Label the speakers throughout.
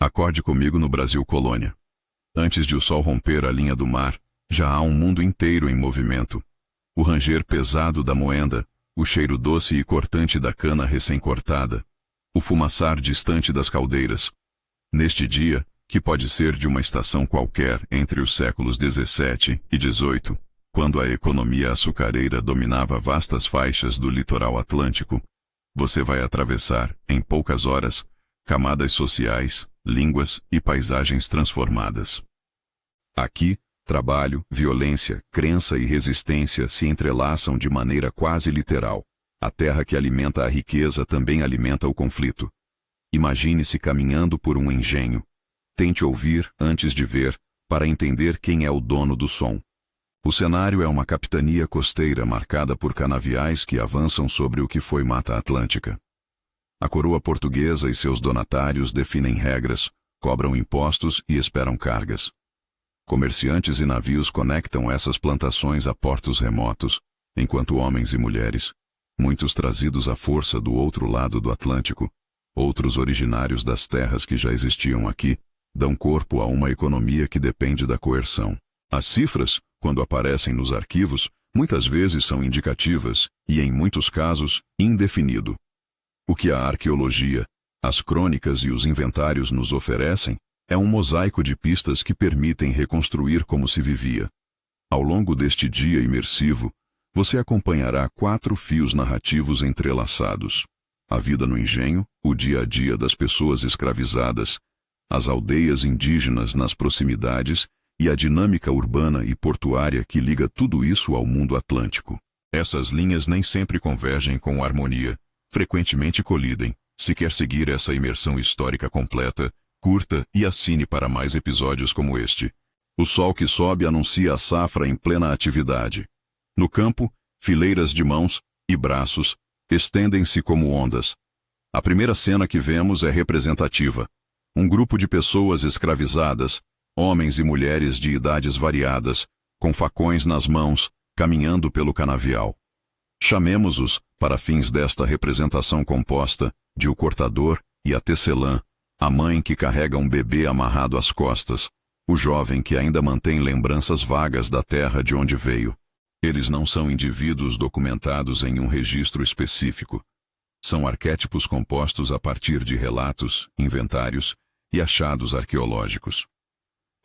Speaker 1: Acorde comigo no Brasil Colônia. Antes de o sol romper a linha do mar, já há um mundo inteiro em movimento. O ranger pesado da moenda, o cheiro doce e cortante da cana recém-cortada, o fumaçar distante das caldeiras. Neste dia, que pode ser de uma estação qualquer entre os séculos XVII e XVIII, quando a economia açucareira dominava vastas faixas do litoral atlântico, você vai atravessar, em poucas horas, camadas sociais, línguas e paisagens transformadas. Aqui, trabalho, violência, crença e resistência se entrelaçam de maneira quase literal. A terra que alimenta a riqueza também alimenta o conflito. Imagine-se caminhando por um engenho. Tente ouvir antes de ver, para entender quem é o dono do som. O cenário é uma capitania costeira marcada por canaviais que avançam sobre o que foi Mata Atlântica. A coroa portuguesa e seus donatários definem regras, cobram impostos e esperam cargas. Comerciantes e navios conectam essas plantações a portos remotos, enquanto homens e mulheres, muitos trazidos à força do outro lado do Atlântico, outros originários das terras que já existiam aqui, dão corpo a uma economia que depende da coerção. As cifras, quando aparecem nos arquivos, muitas vezes são indicativas e, em muitos casos, indefinido. O que a arqueologia, as crônicas e os inventários nos oferecem é um mosaico de pistas que permitem reconstruir como se vivia. Ao longo deste dia imersivo, você acompanhará 4 fios narrativos entrelaçados: a vida no engenho, o dia a dia das pessoas escravizadas, as aldeias indígenas nas proximidades e a dinâmica urbana e portuária que liga tudo isso ao mundo atlântico. Essas linhas nem sempre convergem com harmonia, frequentemente colidem. Se quer seguir essa imersão histórica completa, curta e assine para mais episódios como este. O sol que sobe anuncia a safra em plena atividade. No campo, fileiras de mãos e braços estendem-se como ondas. A primeira cena que vemos é representativa. Um grupo de pessoas escravizadas, homens e mulheres de idades variadas, com facões nas mãos, caminhando pelo canavial. Chamemos-os, para fins desta representação composta, de o cortador e a tecelã, a mãe que carrega um bebê amarrado às costas, o jovem que ainda mantém lembranças vagas da terra de onde veio. Eles não são indivíduos documentados em um registro específico. São arquétipos compostos a partir de relatos, inventários e achados arqueológicos.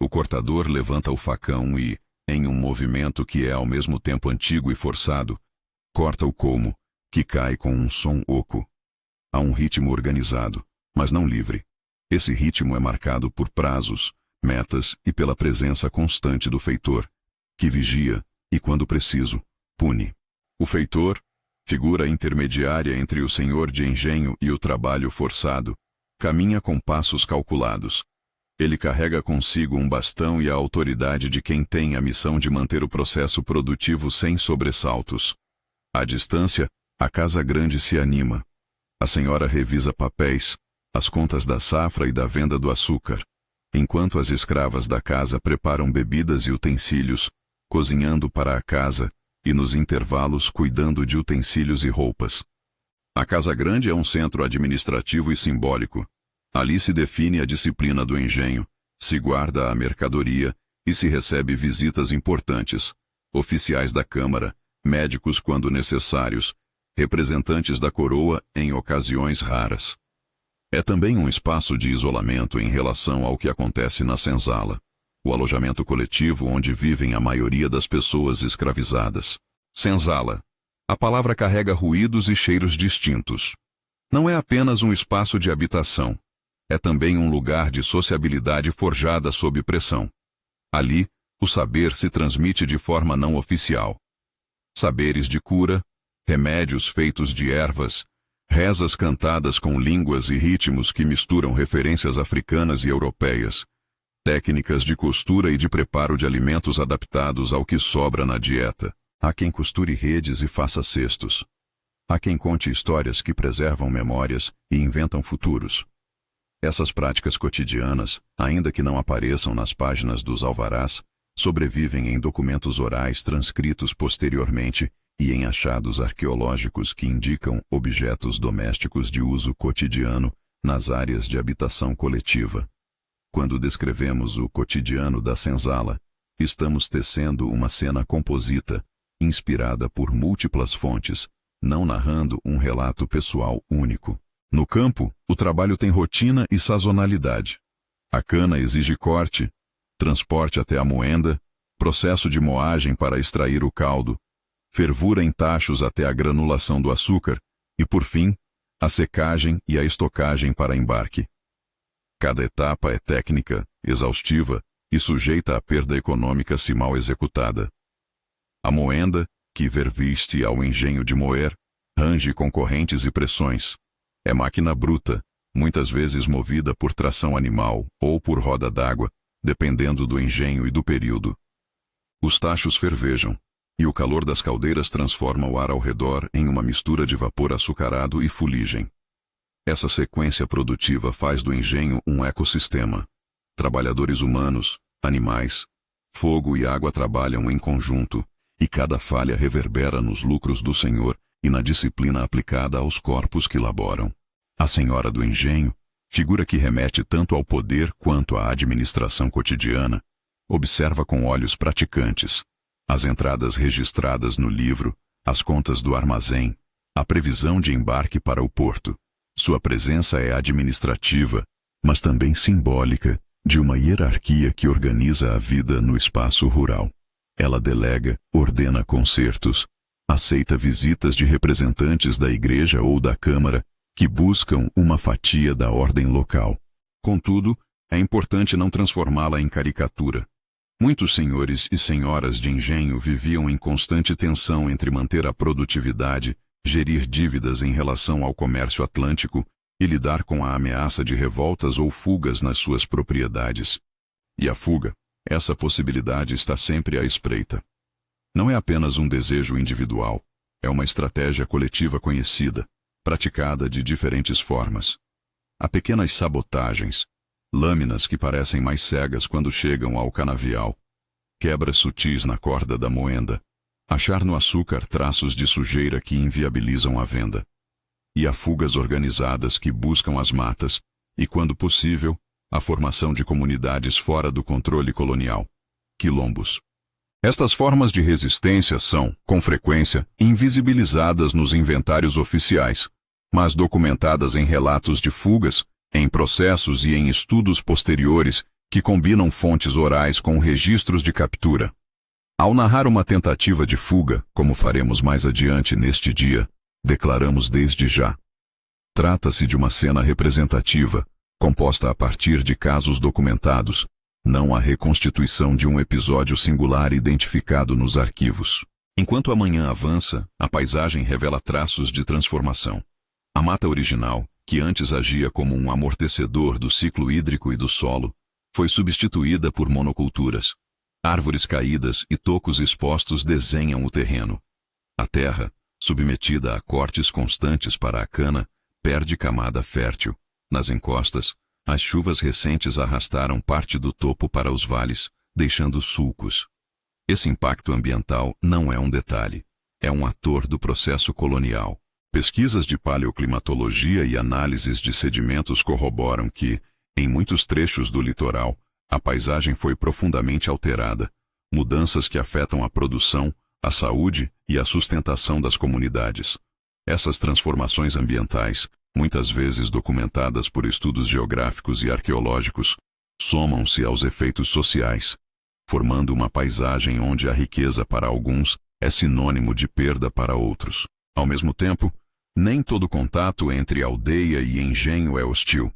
Speaker 1: O cortador levanta o facão e, em um movimento que é ao mesmo tempo antigo e forçado, corta o colmo, que cai com um som oco. Há um ritmo organizado, mas não livre. Esse ritmo é marcado por prazos, metas e pela presença constante do feitor, que vigia e, quando preciso, pune. O feitor, figura intermediária entre o senhor de engenho e o trabalho forçado, caminha com passos calculados. Ele carrega consigo um bastão e a autoridade de quem tem a missão de manter o processo produtivo sem sobressaltos. À distância, a casa grande se anima. A senhora revisa papéis, as contas da safra e da venda do açúcar, enquanto as escravas da casa preparam bebidas e utensílios, cozinhando para a casa e, nos intervalos, cuidando de utensílios e roupas. A casa grande é um centro administrativo e simbólico. Ali se define a disciplina do engenho, se guarda a mercadoria e se recebe visitas importantes, oficiais da Câmara, médicos quando necessários, representantes da coroa em ocasiões raras. É também um espaço de isolamento em relação ao que acontece na senzala, o alojamento coletivo onde vivem a maioria das pessoas escravizadas. Senzala. A palavra carrega ruídos e cheiros distintos. Não é apenas um espaço de habitação. É também um lugar de sociabilidade forjada sob pressão. Ali, o saber se transmite de forma não oficial. Saberes de cura, remédios feitos de ervas, rezas cantadas com línguas e ritmos que misturam referências africanas e europeias, técnicas de costura e de preparo de alimentos adaptados ao que sobra na dieta. Há quem costure redes e faça cestos. Há quem conte histórias que preservam memórias e inventam futuros. Essas práticas cotidianas, ainda que não apareçam nas páginas dos alvarás, sobrevivem em documentos orais transcritos posteriormente e em achados arqueológicos que indicam objetos domésticos de uso cotidiano nas áreas de habitação coletiva. Quando descrevemos o cotidiano da senzala, estamos tecendo uma cena composita, inspirada por múltiplas fontes, não narrando um relato pessoal único. No campo, o trabalho tem rotina e sazonalidade. A cana exige corte, transporte até a moenda, processo de moagem para extrair o caldo, fervura em tachos até a granulação do açúcar e, por fim, a secagem e a estocagem para embarque. Cada etapa é técnica, exaustiva e sujeita à perda econômica se mal executada. A moenda, que verviste ao engenho de moer, range com correntes e pressões. É máquina bruta, muitas vezes movida por tração animal ou por roda d'água, dependendo do engenho e do período. Os tachos fervejam, e o calor das caldeiras transforma o ar ao redor em uma mistura de vapor açucarado e fuligem. Essa sequência produtiva faz do engenho um ecossistema. Trabalhadores humanos, animais, fogo e água trabalham em conjunto, e cada falha reverbera nos lucros do senhor e na disciplina aplicada aos corpos que laboram. A senhora do engenho, figura que remete tanto ao poder quanto à administração cotidiana, observa com olhos praticantes as entradas registradas no livro, as contas do armazém, a previsão de embarque para o porto. Sua presença é administrativa, mas também simbólica, de uma hierarquia que organiza a vida no espaço rural. Ela delega, ordena concertos, aceita visitas de representantes da igreja ou da câmara que buscam uma fatia da ordem local. Contudo, é importante não transformá-la em caricatura. Muitos senhores e senhoras de engenho viviam em constante tensão entre manter a produtividade, gerir dívidas em relação ao comércio atlântico e lidar com a ameaça de revoltas ou fugas nas suas propriedades. E a fuga, essa possibilidade está sempre à espreita. Não é apenas um desejo individual, é uma estratégia coletiva conhecida, praticada de diferentes formas. Há pequenas sabotagens, lâminas que parecem mais cegas quando chegam ao canavial, quebras sutis na corda da moenda, achar no açúcar traços de sujeira que inviabilizam a venda. E há fugas organizadas que buscam as matas e, quando possível, a formação de comunidades fora do controle colonial, quilombos. Estas formas de resistência são, com frequência, invisibilizadas nos inventários oficiais, mas documentadas em relatos de fugas, em processos e em estudos posteriores que combinam fontes orais com registros de captura. Ao narrar uma tentativa de fuga, como faremos mais adiante neste dia, declaramos desde já. Trata-se de uma cena representativa, composta a partir de casos documentados, não a reconstituição de um episódio singular identificado nos arquivos. Enquanto a manhã avança, a paisagem revela traços de transformação. A mata original, que antes agia como um amortecedor do ciclo hídrico e do solo, foi substituída por monoculturas. Árvores caídas e tocos expostos desenham o terreno. A terra, submetida a cortes constantes para a cana, perde camada fértil. Nas encostas, as chuvas recentes arrastaram parte do topo para os vales, deixando sulcos. Esse impacto ambiental não é um detalhe, é um ator do processo colonial. Pesquisas de paleoclimatologia e análises de sedimentos corroboram que, em muitos trechos do litoral, a paisagem foi profundamente alterada, mudanças que afetam a produção, a saúde e a sustentação das comunidades. Essas transformações ambientais, muitas vezes documentadas por estudos geográficos e arqueológicos, somam-se aos efeitos sociais, formando uma paisagem onde a riqueza para alguns é sinônimo de perda para outros. Ao mesmo tempo, nem todo contato entre aldeia e engenho é hostil.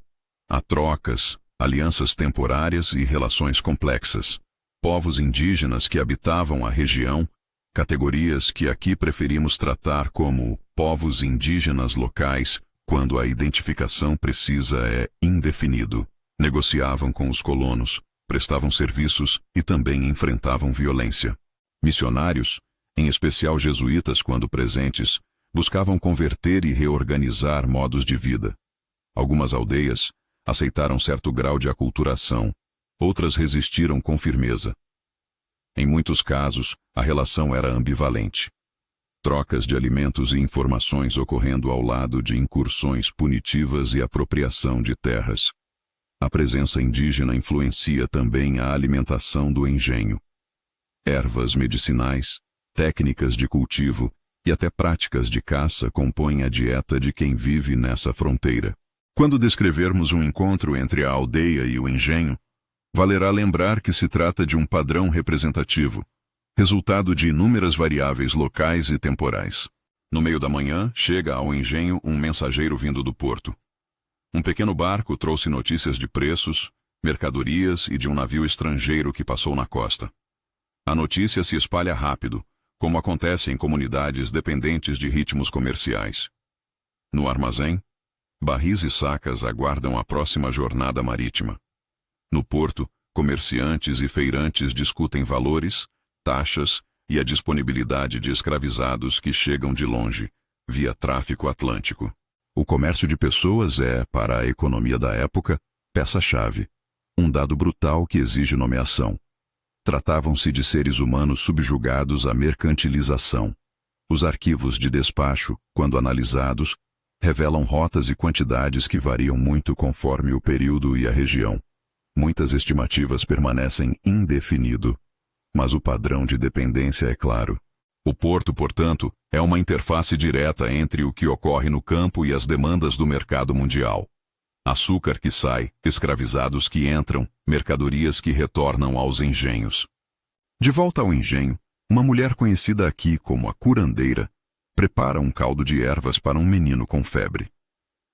Speaker 1: Há trocas, alianças temporárias e relações complexas. Povos indígenas que habitavam a região, categorias que aqui preferimos tratar como povos indígenas locais, quando a identificação precisa é indefinido, negociavam com os colonos, prestavam serviços e também enfrentavam violência. Missionários, em especial jesuítas quando presentes, buscavam converter e reorganizar modos de vida. Algumas aldeias aceitaram certo grau de aculturação, outras resistiram com firmeza. Em muitos casos, a relação era ambivalente. Trocas de alimentos e informações ocorrendo ao lado de incursões punitivas e apropriação de terras. A presença indígena influencia também a alimentação do engenho. Ervas medicinais, técnicas de cultivo e até práticas de caça compõem a dieta de quem vive nessa fronteira. Quando descrevermos um encontro entre a aldeia e o engenho, valerá lembrar que se trata de um padrão representativo, resultado de inúmeras variáveis locais e temporais. No meio da manhã, chega ao engenho um mensageiro vindo do porto. Um pequeno barco trouxe notícias de preços, mercadorias e de um navio estrangeiro que passou na costa. A notícia se espalha rápido, como acontece em comunidades dependentes de ritmos comerciais. No armazém, barris e sacas aguardam a próxima jornada marítima. No porto, comerciantes e feirantes discutem valores, taxas e a disponibilidade de escravizados que chegam de longe, via tráfico atlântico. O comércio de pessoas é, para a economia da época, peça-chave, um dado brutal que exige nomeação. Tratavam-se de seres humanos subjugados à mercantilização. Os arquivos de despacho, quando analisados, revelam rotas e quantidades que variam muito conforme o período e a região. Muitas estimativas permanecem indefinido, mas o padrão de dependência é claro. O porto, portanto, é uma interface direta entre o que ocorre no campo e as demandas do mercado mundial. Açúcar que sai, escravizados que entram, mercadorias que retornam aos engenhos. De volta ao engenho, uma mulher conhecida aqui como a curandeira prepara um caldo de ervas para um menino com febre.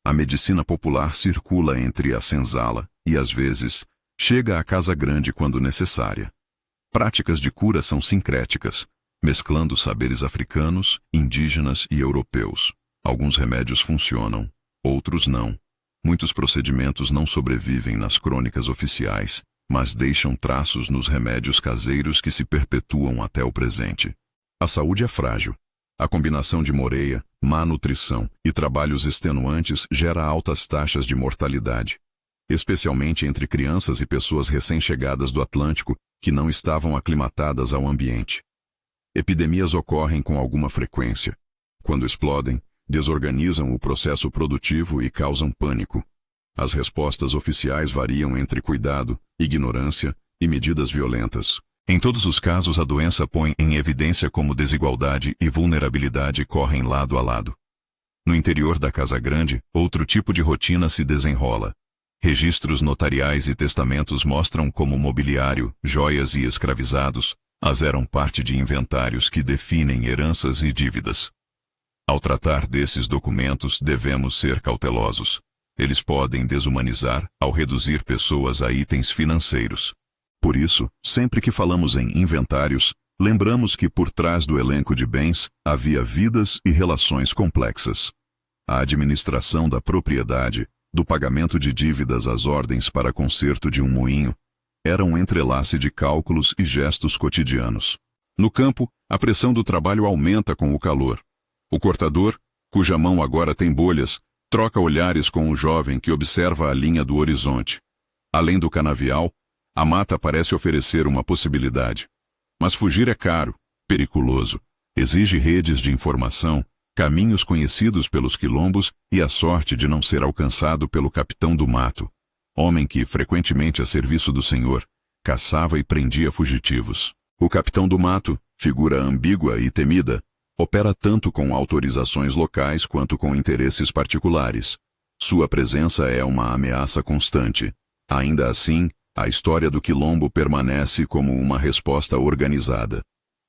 Speaker 1: A medicina popular circula entre a senzala e, às vezes, chega à casa grande quando necessária. Práticas de cura são sincréticas, mesclando saberes africanos, indígenas e europeus. Alguns remédios funcionam, outros não. Muitos procedimentos não sobrevivem nas crônicas oficiais, mas deixam traços nos remédios caseiros que se perpetuam até o presente. A saúde é frágil. A combinação de moreia, má nutrição e trabalhos extenuantes gera altas taxas de mortalidade, especialmente entre crianças e pessoas recém-chegadas do Atlântico que não estavam aclimatadas ao ambiente. Epidemias ocorrem com alguma frequência. Quando explodem, desorganizam o processo produtivo e causam pânico. As respostas oficiais variam entre cuidado, ignorância e medidas violentas. Em todos os casos, a doença põe em evidência como desigualdade e vulnerabilidade correm lado a lado. No interior da Casa Grande, outro tipo de rotina se desenrola. Registros notariais e testamentos mostram como mobiliário, joias e escravizados eram parte de inventários que definem heranças e dívidas. Ao tratar desses documentos, devemos ser cautelosos. Eles podem desumanizar ao reduzir pessoas a itens financeiros. Por isso, sempre que falamos em inventários, lembramos que por trás do elenco de bens havia vidas e relações complexas. A administração da propriedade, do pagamento de dívidas às ordens para conserto de um moinho, era um entrelace de cálculos e gestos cotidianos. No campo, a pressão do trabalho aumenta com o calor. O cortador, cuja mão agora tem bolhas, troca olhares com o jovem que observa a linha do horizonte. Além do canavial, a mata parece oferecer uma possibilidade. Mas fugir é caro, periculoso, exige redes de informação, caminhos conhecidos pelos quilombos e a sorte de não ser alcançado pelo capitão do mato, homem que, frequentemente a serviço do senhor, caçava e prendia fugitivos. O capitão do mato, figura ambígua e temida, opera tanto com autorizações locais quanto com interesses particulares. Sua presença é uma ameaça constante. Ainda assim, a história do quilombo permanece como uma resposta organizada.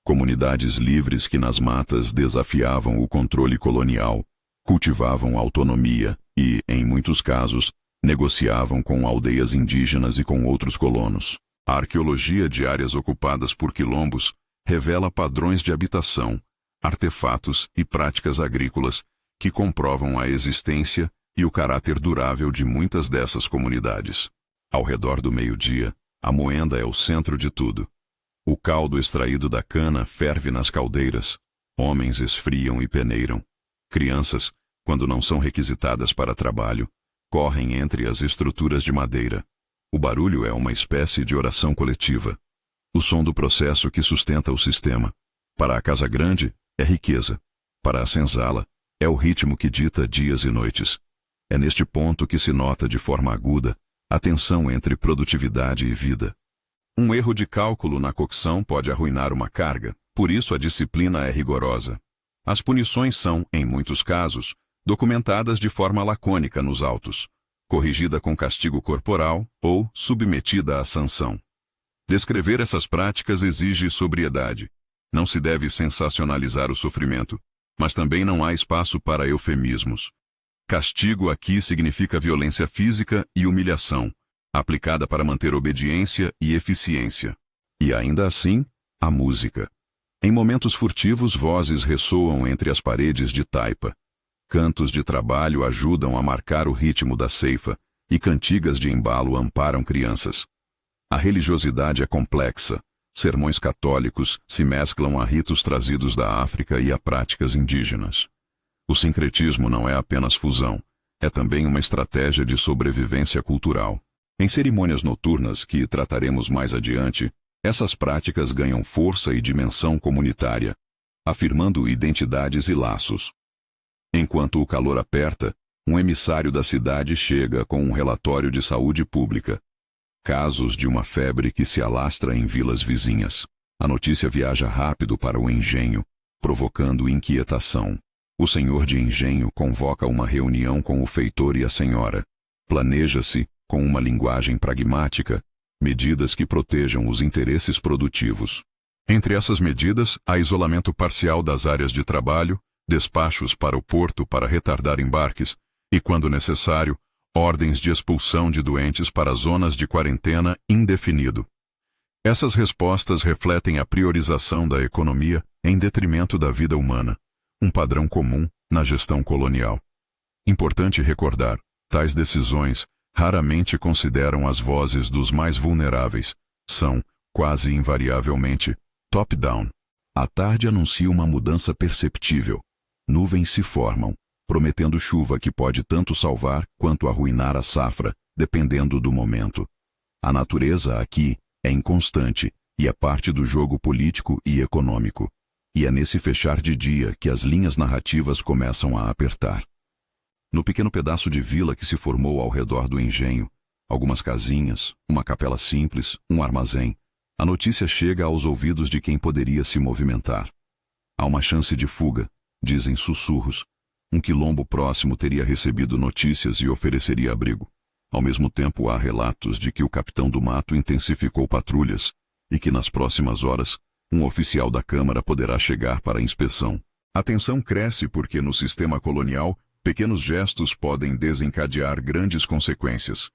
Speaker 1: Comunidades livres que nas matas desafiavam o controle colonial, cultivavam autonomia e, em muitos casos, negociavam com aldeias indígenas e com outros colonos. A arqueologia de áreas ocupadas por quilombos revela padrões de habitação, artefatos e práticas agrícolas que comprovam a existência e o caráter durável de muitas dessas comunidades. Ao redor do meio-dia, a moenda é o centro de tudo. O caldo extraído da cana ferve nas caldeiras. Homens esfriam e peneiram. Crianças, quando não são requisitadas para trabalho, correm entre as estruturas de madeira. O barulho é uma espécie de oração coletiva. O som do processo que sustenta o sistema. Para a Casa Grande, é riqueza. Para a senzala, é o ritmo que dita dias e noites. É neste ponto que se nota de forma aguda A tensão entre produtividade e vida. Um erro de cálculo na cocção pode arruinar uma carga, por isso a disciplina é rigorosa. As punições são, em muitos casos, documentadas de forma lacônica nos autos, corrigida com castigo corporal ou submetida à sanção. Descrever essas práticas exige sobriedade. Não se deve sensacionalizar o sofrimento, mas também não há espaço para eufemismos. Castigo aqui significa violência física e humilhação, aplicada para manter obediência e eficiência. E ainda assim, a música. Em momentos furtivos, vozes ressoam entre as paredes de taipa. Cantos de trabalho ajudam a marcar o ritmo da ceifa, e cantigas de embalo amparam crianças. A religiosidade é complexa. Sermões católicos se mesclam a ritos trazidos da África e a práticas indígenas. O sincretismo não é apenas fusão, é também uma estratégia de sobrevivência cultural. Em cerimônias noturnas, que trataremos mais adiante, essas práticas ganham força e dimensão comunitária, afirmando identidades e laços. Enquanto o calor aperta, um emissário da cidade chega com um relatório de saúde pública. Casos de uma febre que se alastra em vilas vizinhas. A notícia viaja rápido para o engenho, provocando inquietação. O senhor de engenho convoca uma reunião com o feitor e a senhora. Planeja-se, com uma linguagem pragmática, medidas que protejam os interesses produtivos. Entre essas medidas, há isolamento parcial das áreas de trabalho, despachos para o porto para retardar embarques e, quando necessário, ordens de expulsão de doentes para zonas de quarentena indefinido. Essas respostas refletem a priorização da economia em detrimento da vida humana, um padrão comum na gestão colonial. Importante recordar, tais decisões raramente consideram as vozes dos mais vulneráveis, são, quase invariavelmente, top-down. A tarde anuncia uma mudança perceptível. Nuvens se formam, prometendo chuva que pode tanto salvar quanto arruinar a safra, dependendo do momento. A natureza aqui é inconstante e é parte do jogo político e econômico. E é nesse fechar de dia que as linhas narrativas começam a apertar. No pequeno pedaço de vila que se formou ao redor do engenho, algumas casinhas, uma capela simples, um armazém, a notícia chega aos ouvidos de quem poderia se movimentar. Há uma chance de fuga, dizem sussurros. Um quilombo próximo teria recebido notícias e ofereceria abrigo. Ao mesmo tempo, há relatos de que o capitão do mato intensificou patrulhas e que nas próximas horas, um oficial da Câmara poderá chegar para a inspeção. A tensão cresce porque no sistema colonial, pequenos gestos podem desencadear grandes consequências.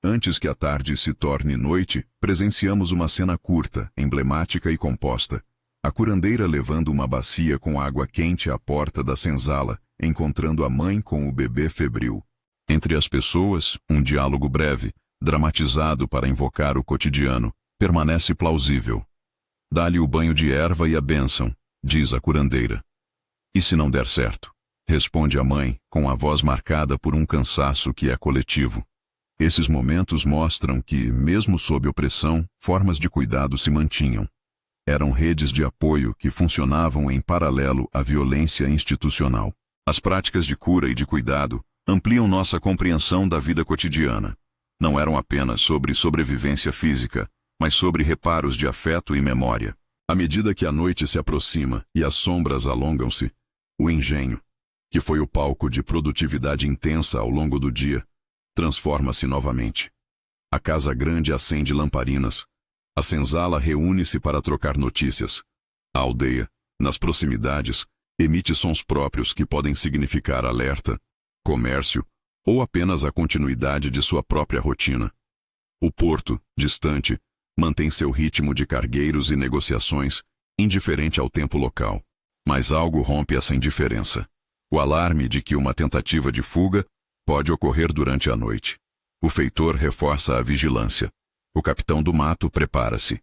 Speaker 1: Antes que a tarde se torne noite, presenciamos uma cena curta, emblemática e composta. A curandeira levando uma bacia com água quente à porta da senzala, encontrando a mãe com o bebê febril. Entre as pessoas, um diálogo breve, dramatizado para invocar o cotidiano, permanece plausível. Dá-lhe o banho de erva e a bênção, diz a curandeira. E se não der certo? Responde a mãe, com a voz marcada por um cansaço que é coletivo. Esses momentos mostram que, mesmo sob opressão, formas de cuidado se mantinham. Eram redes de apoio que funcionavam em paralelo à violência institucional. As práticas de cura e de cuidado ampliam nossa compreensão da vida cotidiana. Não eram apenas sobre sobrevivência física, mas sobre reparos de afeto e memória. À medida que a noite se aproxima e as sombras alongam-se, o engenho, que foi o palco de produtividade intensa ao longo do dia, transforma-se novamente. A casa grande acende lamparinas. A senzala reúne-se para trocar notícias. A aldeia, nas proximidades, emite sons próprios que podem significar alerta, comércio ou apenas a continuidade de sua própria rotina. O porto, distante, mantém seu ritmo de cargueiros e negociações, indiferente ao tempo local. Mas algo rompe essa indiferença. O alarme de que uma tentativa de fuga pode ocorrer durante a noite. O feitor reforça a vigilância. O capitão do mato prepara-se.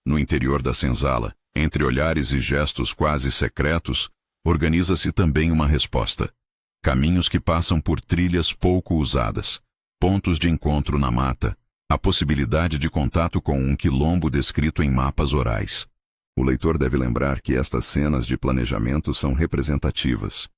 Speaker 1: No interior da senzala, entre olhares e gestos quase secretos, organiza-se também uma resposta. Caminhos que passam por trilhas pouco usadas, pontos de encontro na mata, a possibilidade de contato com um quilombo descrito em mapas orais. O leitor deve lembrar que estas cenas de planejamento são representativas,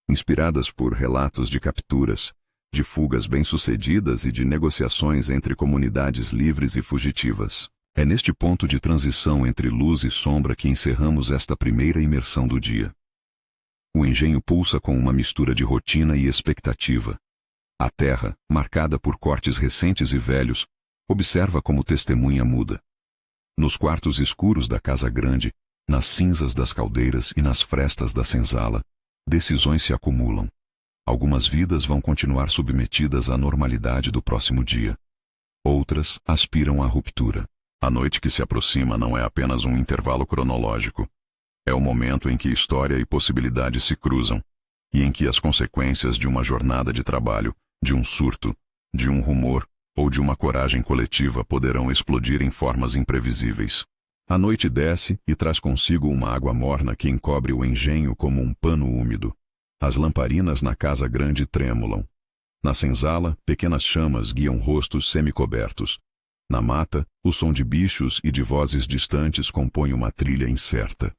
Speaker 1: inspiradas por relatos de capturas, de fugas bem-sucedidas e de negociações entre comunidades livres e fugitivas. É neste ponto de transição entre luz e sombra que encerramos esta primeira imersão do dia. O engenho pulsa com uma mistura de rotina e expectativa. A terra, marcada por cortes recentes e velhos, observa como testemunha muda. Nos quartos escuros da casa grande, nas cinzas das caldeiras e nas frestas da senzala, decisões se acumulam. Algumas vidas vão continuar submetidas à normalidade do próximo dia. Outras aspiram à ruptura. A noite que se aproxima não é apenas um intervalo cronológico. É o momento em que história e possibilidade se cruzam, e em que as consequências de uma jornada de trabalho, de um surto, de um rumor ou de uma coragem coletiva poderão explodir em formas imprevisíveis. A noite desce e traz consigo uma água morna que encobre o engenho como um pano úmido. As lamparinas na casa grande tremulam. Na senzala, pequenas chamas guiam rostos semicobertos. Na mata, o som de bichos e de vozes distantes compõe uma trilha incerta.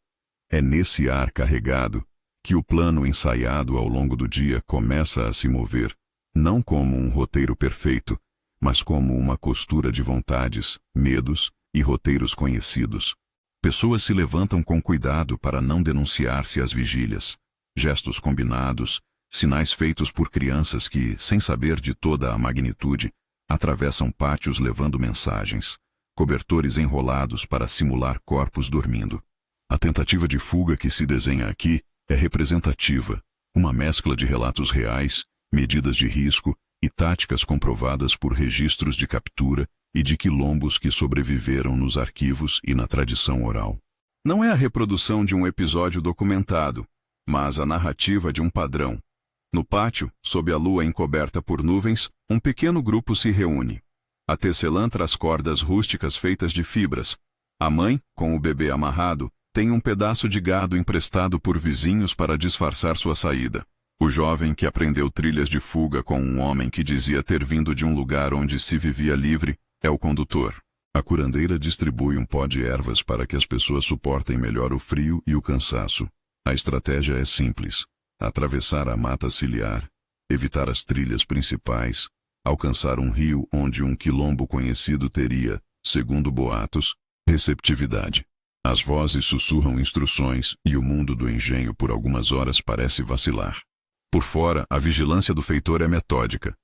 Speaker 1: É nesse ar carregado que o plano ensaiado ao longo do dia começa a se mover, não como um roteiro perfeito, mas como uma costura de vontades, medos e roteiros conhecidos. Pessoas se levantam com cuidado para não denunciar-se às vigílias. Gestos combinados, sinais feitos por crianças que, sem saber de toda a magnitude, atravessam pátios levando mensagens, cobertores enrolados para simular corpos dormindo. A tentativa de fuga que se desenha aqui é representativa, uma mescla de relatos reais, medidas de risco e táticas comprovadas por registros de captura e de quilombos que sobreviveram nos arquivos e na tradição oral. Não é a reprodução de um episódio documentado, mas a narrativa de um padrão. No pátio, sob a lua encoberta por nuvens, um pequeno grupo se reúne. A tecelã traz cordas rústicas feitas de fibras. A mãe, com o bebê amarrado, tem um pedaço de gado emprestado por vizinhos para disfarçar sua saída. O jovem que aprendeu trilhas de fuga com um homem que dizia ter vindo de um lugar onde se vivia livre, é o condutor. A curandeira distribui um pó de ervas para que as pessoas suportem melhor o frio e o cansaço. A estratégia é simples: atravessar a mata ciliar, evitar as trilhas principais, alcançar um rio onde um quilombo conhecido teria, segundo boatos, receptividade. As vozes sussurram instruções e o mundo do engenho por algumas horas parece vacilar. Por fora, a vigilância do feitor é metódica.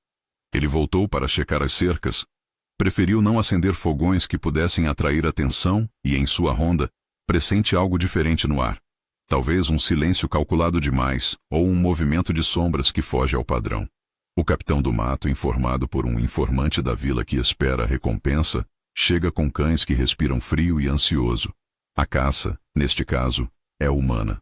Speaker 1: Ele voltou para checar as cercas. Preferiu não acender fogões que pudessem atrair atenção e, em sua ronda, pressente algo diferente no ar. Talvez um silêncio calculado demais ou um movimento de sombras que foge ao padrão. O capitão do mato, informado por um informante da vila que espera a recompensa, chega com cães que respiram frio e ansioso. A caça, neste caso, é humana.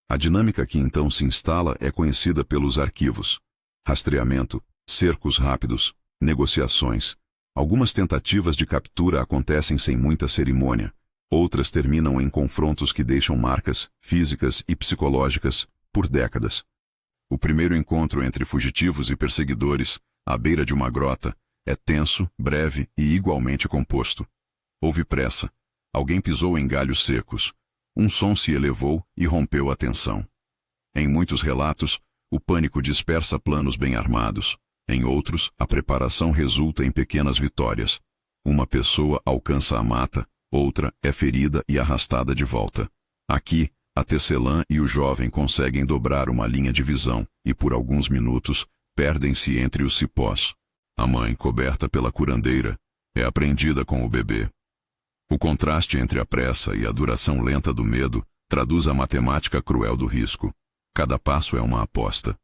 Speaker 1: A dinâmica que então se instala é conhecida pelos arquivos: rastreamento, cercos rápidos, negociações. Algumas tentativas de captura acontecem sem muita cerimônia. Outras terminam em confrontos que deixam marcas, físicas e psicológicas, por décadas. O primeiro encontro entre fugitivos e perseguidores, à beira de uma grota, é tenso, breve e igualmente composto. Houve pressa. Alguém pisou em galhos secos. Um som se elevou e rompeu a tensão. Em muitos relatos, o pânico dispersa planos bem armados. Em outros, a preparação resulta em pequenas vitórias. Uma pessoa alcança a mata, outra é ferida e arrastada de volta. Aqui, a tecelã e o jovem conseguem dobrar uma linha de visão e, por alguns minutos, perdem-se entre os cipós. A mãe, coberta pela curandeira, é apreendida com o bebê. O contraste entre a pressa e a duração lenta do medo traduz a matemática cruel do risco. Cada passo é uma aposta.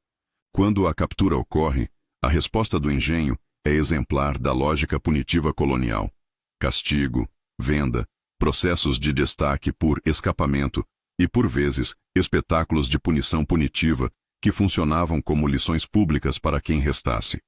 Speaker 1: Quando a captura ocorre, a resposta do engenho é exemplar da lógica punitiva colonial. Castigo, venda, processos de destaque por escapamento e, por vezes, espetáculos de punição punitiva que funcionavam como lições públicas para quem restasse.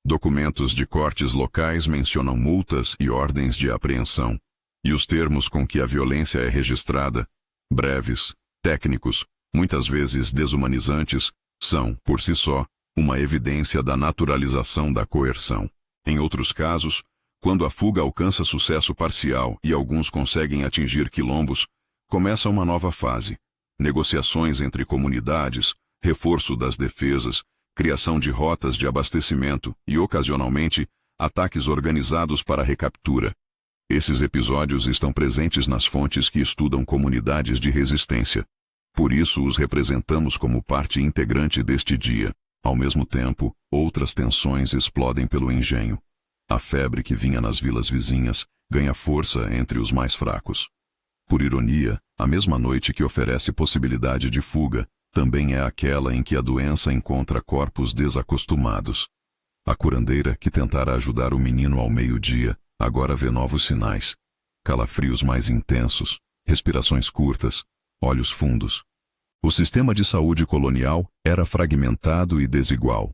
Speaker 1: Documentos de cortes locais mencionam multas e ordens de apreensão. E os termos com que a violência é registrada, breves, técnicos, muitas vezes desumanizantes, são, por si só, uma evidência da naturalização da coerção. Em outros casos, quando a fuga alcança sucesso parcial e alguns conseguem atingir quilombos, começa uma nova fase: negociações entre comunidades, reforço das defesas, criação de rotas de abastecimento e, ocasionalmente, ataques organizados para a recaptura. Esses episódios estão presentes nas fontes que estudam comunidades de resistência. Por isso os representamos como parte integrante deste dia. Ao mesmo tempo, outras tensões explodem pelo engenho. A febre que vinha nas vilas vizinhas ganha força entre os mais fracos. Por ironia, a mesma noite que oferece possibilidade de fuga, também é aquela em que a doença encontra corpos desacostumados. A curandeira, que tentara ajudar o menino ao meio-dia, agora vê novos sinais. Calafrios mais intensos, respirações curtas, olhos fundos. O sistema de saúde colonial era fragmentado e desigual.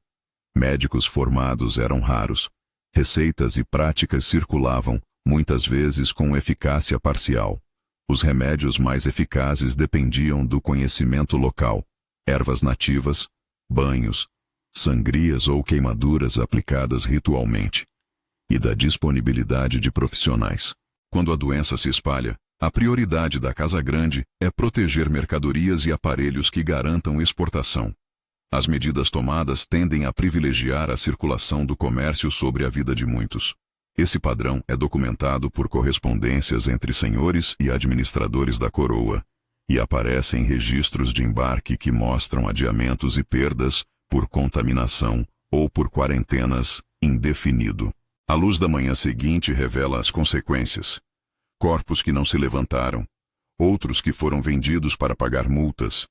Speaker 1: Médicos formados eram raros. Receitas e práticas circulavam, muitas vezes com eficácia parcial. Os remédios mais eficazes dependiam do conhecimento local, ervas nativas, banhos, sangrias ou queimaduras aplicadas ritualmente, e da disponibilidade de profissionais. Quando a doença se espalha, a prioridade da Casa Grande é proteger mercadorias e aparelhos que garantam exportação. As medidas tomadas tendem a privilegiar a circulação do comércio sobre a vida de muitos. Esse padrão é documentado por correspondências entre senhores e administradores da coroa, e aparece em registros de embarque que mostram adiamentos e perdas por contaminação ou por quarentenas indefinido. A luz da manhã seguinte revela as consequências. Corpos que não se levantaram, outros que foram vendidos para pagar multas,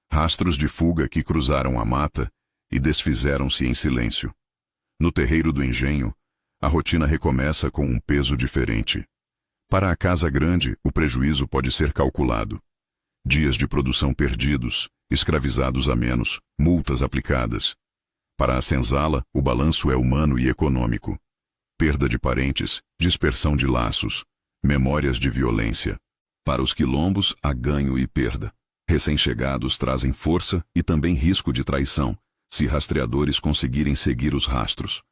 Speaker 1: rastros de fuga que cruzaram a mata e desfizeram-se em silêncio. No terreiro do engenho, a rotina recomeça com um peso diferente. Para a Casa Grande, o prejuízo pode ser calculado. Dias de produção perdidos, escravizados a menos, multas aplicadas. Para a senzala, o balanço é humano e econômico. Perda de parentes, dispersão de laços, memórias de violência. Para os quilombos, há ganho e perda. Recém-chegados trazem força e também risco de traição, se rastreadores conseguirem seguir os rastros.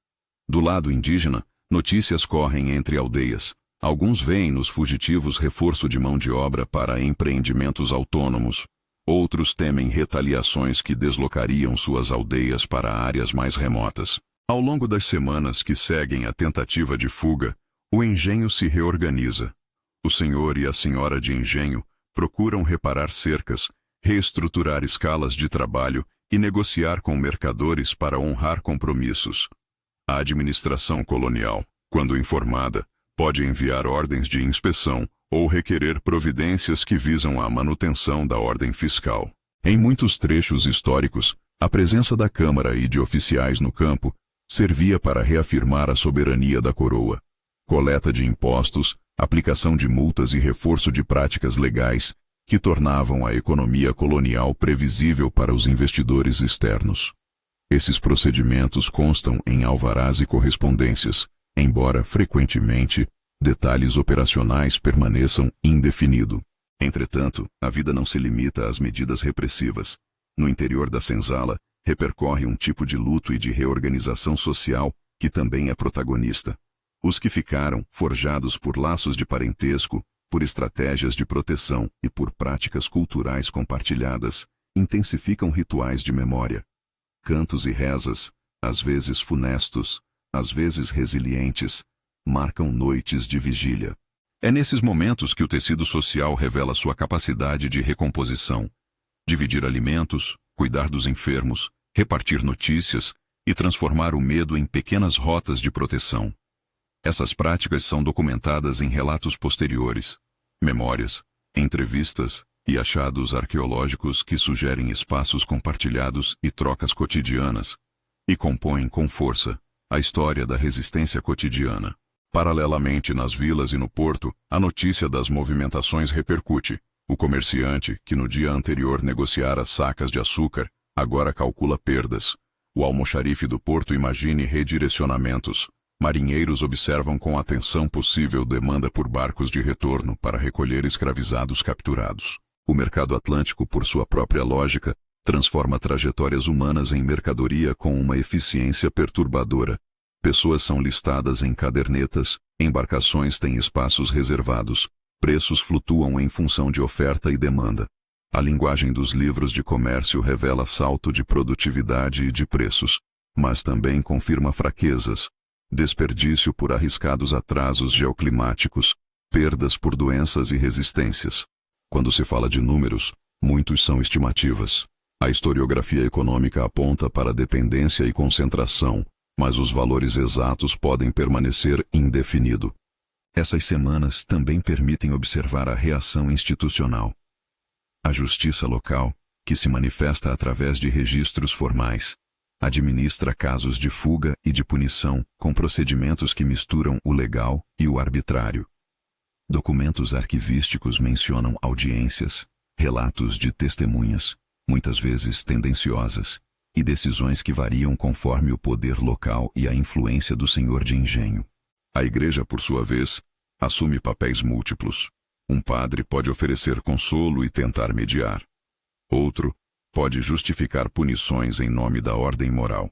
Speaker 1: Do lado indígena, notícias correm entre aldeias. Alguns veem nos fugitivos reforço de mão de obra para empreendimentos autônomos. Outros temem retaliações que deslocariam suas aldeias para áreas mais remotas. Ao longo das semanas que seguem a tentativa de fuga, o engenho se reorganiza. O senhor e a senhora de engenho procuram reparar cercas, reestruturar escalas de trabalho e negociar com mercadores para honrar compromissos. A administração colonial, quando informada, pode enviar ordens de inspeção ou requerer providências que visam a manutenção da ordem fiscal. Em muitos trechos históricos, a presença da Câmara e de oficiais no campo servia para reafirmar a soberania da coroa. Coleta de impostos, aplicação de multas e reforço de práticas legais que tornavam a economia colonial previsível para os investidores externos. Esses procedimentos constam em alvarás e correspondências, embora, frequentemente, detalhes operacionais permaneçam indefinidos. Entretanto, a vida não se limita às medidas repressivas. No interior da senzala, repercorre um tipo de luto e de reorganização social que também é protagonista. Os que ficaram, forjados por laços de parentesco, por estratégias de proteção e por práticas culturais compartilhadas, intensificam rituais de memória. Cantos e rezas, às vezes funestos, às vezes resilientes, marcam noites de vigília. É nesses momentos que o tecido social revela sua capacidade de recomposição. Dividir alimentos, cuidar dos enfermos, repartir notícias e transformar o medo em pequenas rotas de proteção. Essas práticas são documentadas em relatos posteriores, memórias, entrevistas e achados arqueológicos que sugerem espaços compartilhados e trocas cotidianas, e compõem com força a história da resistência cotidiana. Paralelamente nas vilas e no porto, a notícia das movimentações repercute. O comerciante, que no dia anterior negociara sacas de açúcar, agora calcula perdas. O almoxarife do porto imagine redirecionamentos. Marinheiros observam com atenção possível demanda por barcos de retorno para recolher escravizados capturados. O mercado atlântico, por sua própria lógica, transforma trajetórias humanas em mercadoria com uma eficiência perturbadora. Pessoas são listadas em cadernetas, embarcações têm espaços reservados, preços flutuam em função de oferta e demanda. A linguagem dos livros de comércio revela salto de produtividade e de preços, mas também confirma fraquezas, desperdício por arriscados atrasos geoclimáticos, perdas por doenças e resistências. Quando se fala de números, muitos são estimativas. A historiografia econômica aponta para dependência e concentração, mas os valores exatos podem permanecer indefinido. Essas semanas também permitem observar a reação institucional. A justiça local, que se manifesta através de registros formais, administra casos de fuga e de punição com procedimentos que misturam o legal e o arbitrário. Documentos arquivísticos mencionam audiências, relatos de testemunhas, muitas vezes tendenciosas, e decisões que variam conforme o poder local e a influência do senhor de engenho. A igreja, por sua vez, assume papéis múltiplos. Um padre pode oferecer consolo e tentar mediar. Outro pode justificar punições em nome da ordem moral.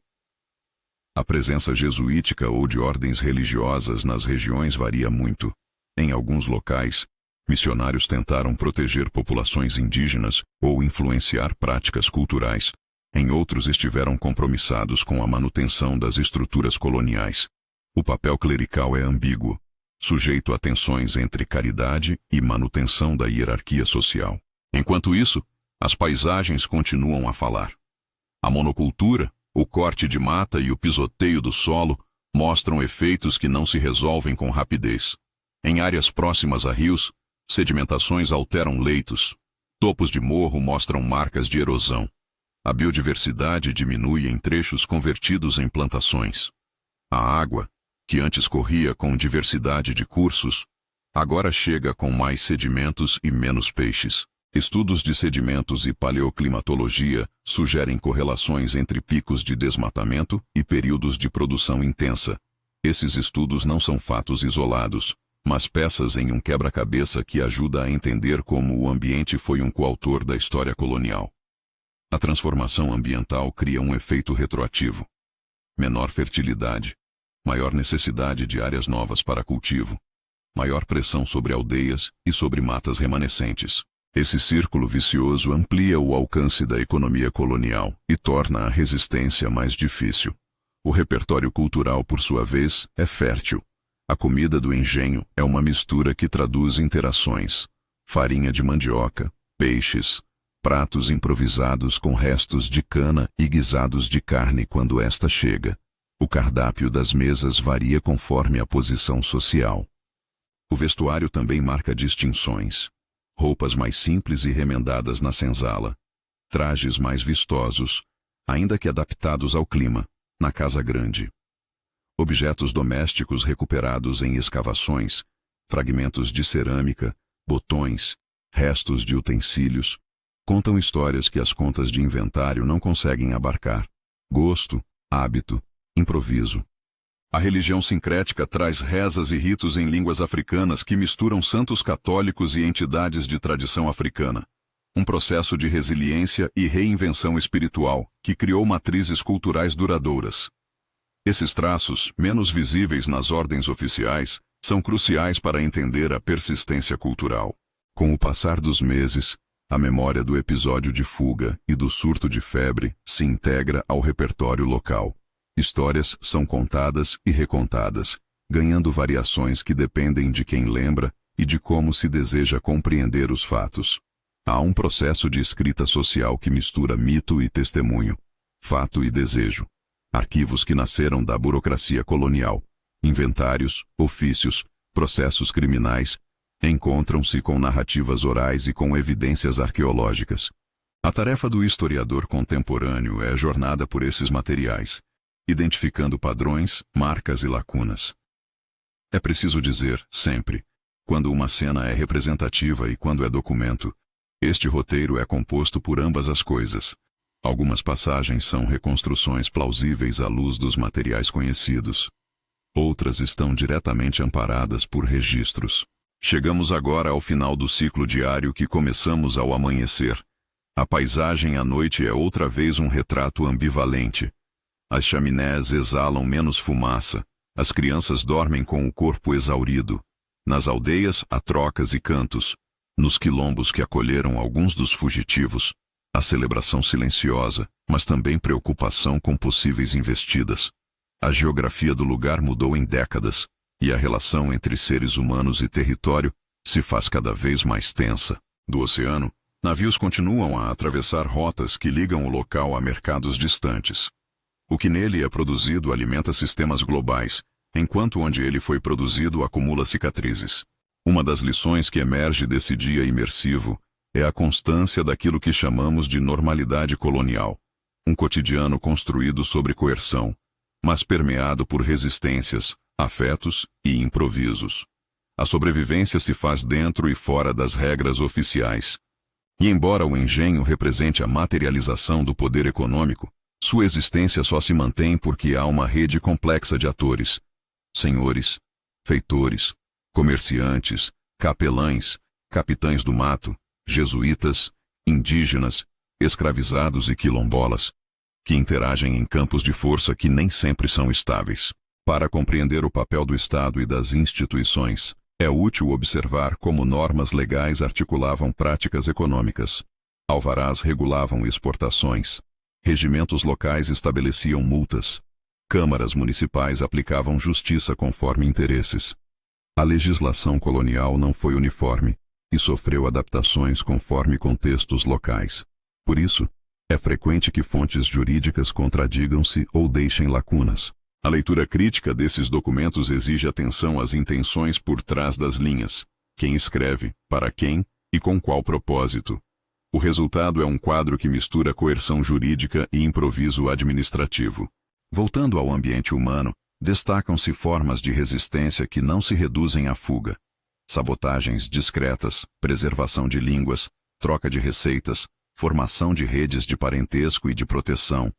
Speaker 1: A presença jesuítica ou de ordens religiosas nas regiões varia muito. Em alguns locais, missionários tentaram proteger populações indígenas ou influenciar práticas culturais. Em outros estiveram compromissados com a manutenção das estruturas coloniais. O papel clerical é ambíguo, sujeito a tensões entre caridade e manutenção da hierarquia social. Enquanto isso, as paisagens continuam a falar. A monocultura, o corte de mata e o pisoteio do solo mostram efeitos que não se resolvem com rapidez. Em áreas próximas a rios, sedimentações alteram leitos. Topos de morro mostram marcas de erosão. A biodiversidade diminui em trechos convertidos em plantações. A água, que antes corria com diversidade de cursos, agora chega com mais sedimentos e menos peixes. Estudos de sedimentos e paleoclimatologia sugerem correlações entre picos de desmatamento e períodos de produção intensa. Esses estudos não são fatos isolados, mas peças em um quebra-cabeça que ajuda a entender como o ambiente foi um coautor da história colonial. A transformação ambiental cria um efeito retroativo. Menor fertilidade, maior necessidade de áreas novas para cultivo, maior pressão sobre aldeias e sobre matas remanescentes. Esse círculo vicioso amplia o alcance da economia colonial e torna a resistência mais difícil. O repertório cultural, por sua vez, é fértil. A comida do engenho é uma mistura que traduz interações. Farinha de mandioca, peixes, pratos improvisados com restos de cana e guisados de carne quando esta chega. O cardápio das mesas varia conforme a posição social. O vestuário também marca distinções. Roupas mais simples e remendadas na senzala. Trajes mais vistosos, ainda que adaptados ao clima, na casa grande. Objetos domésticos recuperados em escavações, fragmentos de cerâmica, botões, restos de utensílios, contam histórias que as contas de inventário não conseguem abarcar. Gosto, hábito, improviso. A religião sincrética traz rezas e ritos em línguas africanas que misturam santos católicos e entidades de tradição africana. Um processo de resiliência e reinvenção espiritual que criou matrizes culturais duradouras. Esses traços, menos visíveis nas ordens oficiais, são cruciais para entender a persistência cultural. Com o passar dos meses, a memória do episódio de fuga e do surto de febre se integra ao repertório local. Histórias são contadas e recontadas, ganhando variações que dependem de quem lembra e de como se deseja compreender os fatos. Há um processo de escrita social que mistura mito e testemunho, fato e desejo. Arquivos que nasceram da burocracia colonial, inventários, ofícios, processos criminais, encontram-se com narrativas orais e com evidências arqueológicas. A tarefa do historiador contemporâneo é a jornada por esses materiais, identificando padrões, marcas e lacunas. É preciso dizer, sempre, quando uma cena é representativa e quando é documento, este roteiro é composto por ambas as coisas. Algumas passagens são reconstruções plausíveis à luz dos materiais conhecidos. Outras estão diretamente amparadas por registros. Chegamos agora ao final do ciclo diário que começamos ao amanhecer. A paisagem à noite é outra vez um retrato ambivalente. As chaminés exalam menos fumaça, as crianças dormem com o corpo exaurido. Nas aldeias há trocas e cantos. Nos quilombos que acolheram alguns dos fugitivos, a celebração silenciosa, mas também preocupação com possíveis investidas. A geografia do lugar mudou em décadas, e a relação entre seres humanos e território se faz cada vez mais tensa. Do oceano, navios continuam a atravessar rotas que ligam o local a mercados distantes. O que nele é produzido alimenta sistemas globais, enquanto onde ele foi produzido acumula cicatrizes. Uma das lições que emerge desse dia imersivo é a constância daquilo que chamamos de normalidade colonial, um cotidiano construído sobre coerção, mas permeado por resistências, afetos e improvisos. A sobrevivência se faz dentro e fora das regras oficiais. E embora o engenho represente a materialização do poder econômico, sua existência só se mantém porque há uma rede complexa de atores: senhores, feitores, comerciantes, capelães, capitães do mato, jesuítas, indígenas, escravizados e quilombolas, que interagem em campos de força que nem sempre são estáveis. Para compreender o papel do Estado e das instituições, é útil observar como normas legais articulavam práticas econômicas. Alvarás regulavam exportações. Regimentos locais estabeleciam multas. Câmaras municipais aplicavam justiça conforme interesses. A legislação colonial não foi uniforme e sofreu adaptações conforme contextos locais. Por isso, é frequente que fontes jurídicas contradigam-se ou deixem lacunas. A leitura crítica desses documentos exige atenção às intenções por trás das linhas. Quem escreve, para quem e com qual propósito. O resultado é um quadro que mistura coerção jurídica e improviso administrativo. Voltando ao ambiente humano, destacam-se formas de resistência que não se reduzem à fuga. Sabotagens discretas, preservação de línguas, troca de receitas, formação de redes de parentesco e de proteção,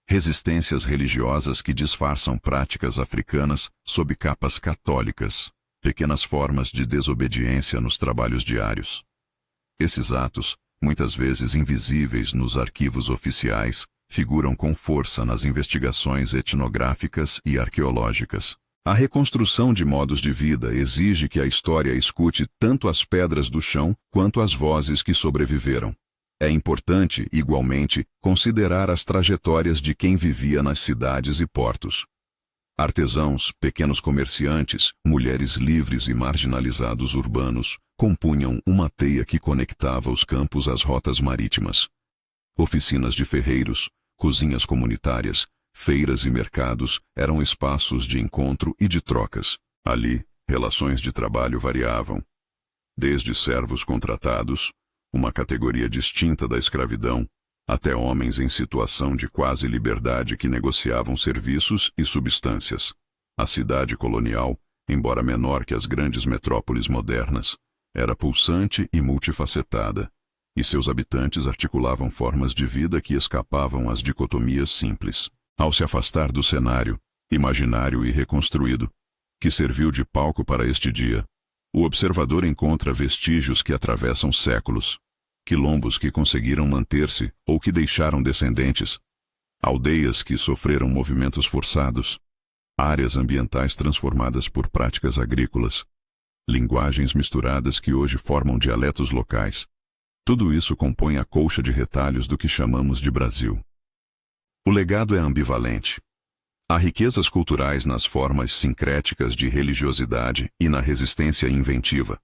Speaker 1: resistências religiosas que disfarçam práticas africanas sob capas católicas, pequenas formas de desobediência nos trabalhos diários. Esses atos, muitas vezes invisíveis nos arquivos oficiais, figuram com força nas investigações etnográficas e arqueológicas. A reconstrução de modos de vida exige que a história escute tanto as pedras do chão quanto as vozes que sobreviveram. É importante, igualmente, considerar as trajetórias de quem vivia nas cidades e portos. Artesãos, pequenos comerciantes, mulheres livres e marginalizados urbanos compunham uma teia que conectava os campos às rotas marítimas. Oficinas de ferreiros, cozinhas comunitárias, feiras e mercados eram espaços de encontro e de trocas. Ali, relações de trabalho variavam. Desde servos contratados, uma categoria distinta da escravidão, até homens em situação de quase liberdade que negociavam serviços e substâncias. A cidade colonial, embora menor que as grandes metrópoles modernas, era pulsante e multifacetada, e seus habitantes articulavam formas de vida que escapavam às dicotomias simples. Ao se afastar do cenário, imaginário e reconstruído, que serviu de palco para este dia, o observador encontra vestígios que atravessam séculos, quilombos que conseguiram manter-se ou que deixaram descendentes, aldeias que sofreram movimentos forçados, áreas ambientais transformadas por práticas agrícolas, linguagens misturadas que hoje formam dialetos locais. Tudo isso compõe a colcha de retalhos do que chamamos de Brasil. O legado é ambivalente. Há riquezas culturais nas formas sincréticas de religiosidade e na resistência inventiva.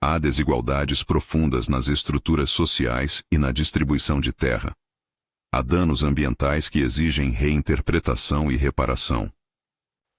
Speaker 1: Há desigualdades profundas nas estruturas sociais e na distribuição de terra. Há danos ambientais que exigem reinterpretação e reparação.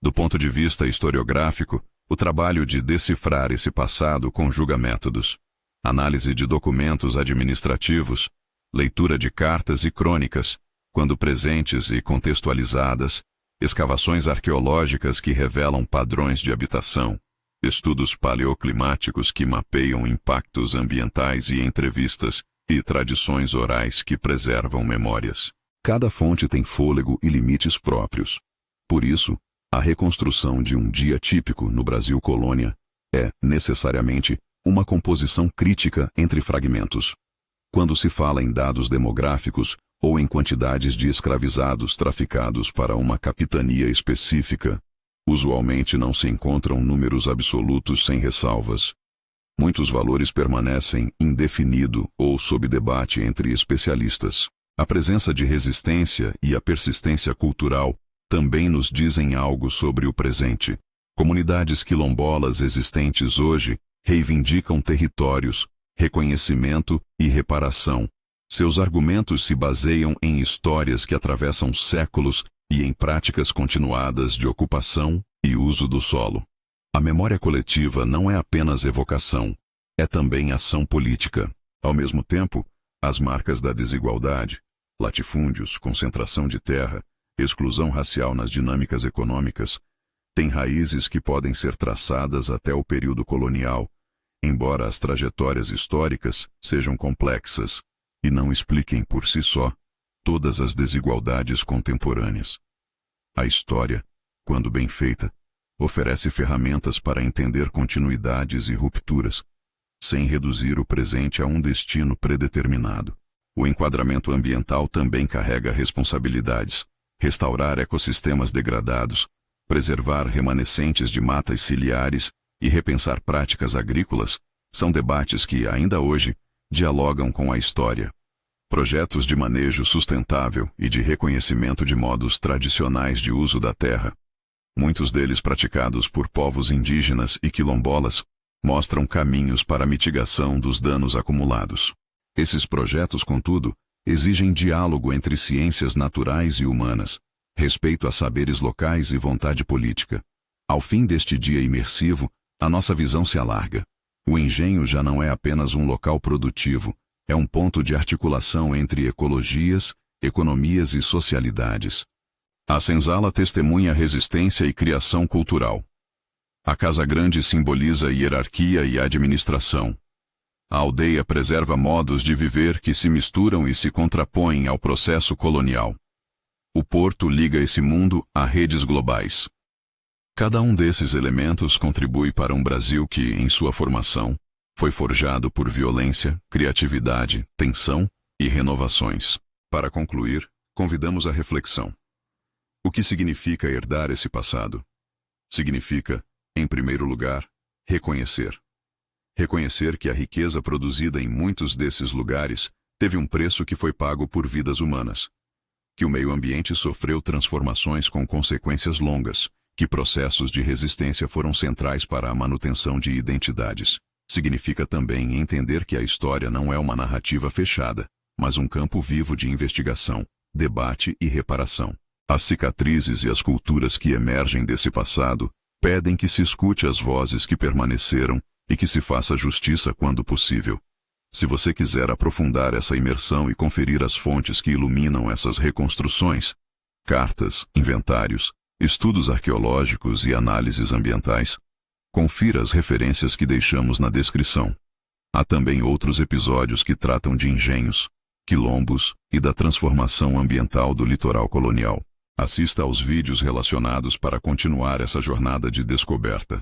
Speaker 1: Do ponto de vista historiográfico, o trabalho de decifrar esse passado conjuga métodos: análise de documentos administrativos, leitura de cartas e crônicas, quando presentes e contextualizadas, escavações arqueológicas que revelam padrões de habitação, estudos paleoclimáticos que mapeiam impactos ambientais e entrevistas, e tradições orais que preservam memórias. Cada fonte tem fôlego e limites próprios. Por isso, a reconstrução de um dia típico no Brasil colônia é, necessariamente, uma composição crítica entre fragmentos. Quando se fala em dados demográficos ou em quantidades de escravizados traficados para uma capitania específica, usualmente não se encontram números absolutos sem ressalvas. Muitos valores permanecem indefinido ou sob debate entre especialistas. A presença de resistência e a persistência cultural também nos dizem algo sobre o presente. Comunidades quilombolas existentes hoje reivindicam territórios, reconhecimento e reparação. Seus argumentos se baseiam em histórias que atravessam séculos e em práticas continuadas de ocupação e uso do solo. A memória coletiva não é apenas evocação, é também ação política. Ao mesmo tempo, as marcas da desigualdade, latifúndios, concentração de terra, exclusão racial nas dinâmicas econômicas, têm raízes que podem ser traçadas até o período colonial, embora as trajetórias históricas sejam complexas e não expliquem por si só todas as desigualdades contemporâneas. A história, quando bem feita, oferece ferramentas para entender continuidades e rupturas, sem reduzir o presente a um destino predeterminado. O enquadramento ambiental também carrega responsabilidades. Restaurar ecossistemas degradados, preservar remanescentes de matas ciliares e repensar práticas agrícolas são debates que, ainda hoje, dialogam com a história. Projetos de manejo sustentável e de reconhecimento de modos tradicionais de uso da terra, muitos deles praticados por povos indígenas e quilombolas, mostram caminhos para a mitigação dos danos acumulados. Esses projetos, contudo, exigem diálogo entre ciências naturais e humanas, respeito a saberes locais e vontade política. Ao fim deste dia imersivo, a nossa visão se alarga. O engenho já não é apenas um local produtivo, é um ponto de articulação entre ecologias, economias e socialidades. A senzala testemunha resistência e criação cultural. A casa grande simboliza hierarquia e administração. A aldeia preserva modos de viver que se misturam e se contrapõem ao processo colonial. O porto liga esse mundo a redes globais. Cada um desses elementos contribui para um Brasil que, em sua formação, foi forjado por violência, criatividade, tensão e renovações. Para concluir, convidamos a reflexão. O que significa herdar esse passado? Significa, em primeiro lugar, reconhecer. Reconhecer que a riqueza produzida em muitos desses lugares teve um preço que foi pago por vidas humanas. Que o meio ambiente sofreu transformações com consequências longas, que processos de resistência foram centrais para a manutenção de identidades. Significa também entender que a história não é uma narrativa fechada, mas um campo vivo de investigação, debate e reparação. As cicatrizes e as culturas que emergem desse passado pedem que se escute as vozes que permaneceram e que se faça justiça quando possível. Se você quiser aprofundar essa imersão e conferir as fontes que iluminam essas reconstruções, cartas, inventários, estudos arqueológicos e análises ambientais, confira as referências que deixamos na descrição. Há também outros episódios que tratam de engenhos, quilombos e da transformação ambiental do litoral colonial. Assista aos vídeos relacionados para continuar essa jornada de descoberta.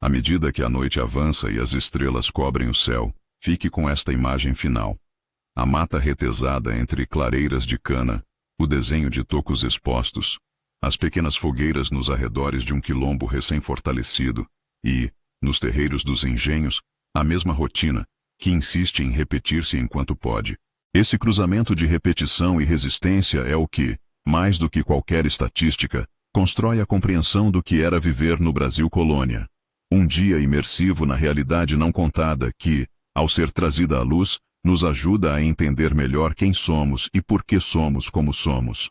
Speaker 1: À medida que a noite avança e as estrelas cobrem o céu, fique com esta imagem final. A mata retesada entre clareiras de cana, o desenho de tocos expostos, as pequenas fogueiras nos arredores de um quilombo recém-fortalecido e, nos terreiros dos engenhos, a mesma rotina, que insiste em repetir-se enquanto pode. Esse cruzamento de repetição e resistência é o que, mais do que qualquer estatística, constrói a compreensão do que era viver no Brasil colônia. Um dia imersivo na realidade não contada que, ao ser trazida à luz, nos ajuda a entender melhor quem somos e por que somos como somos.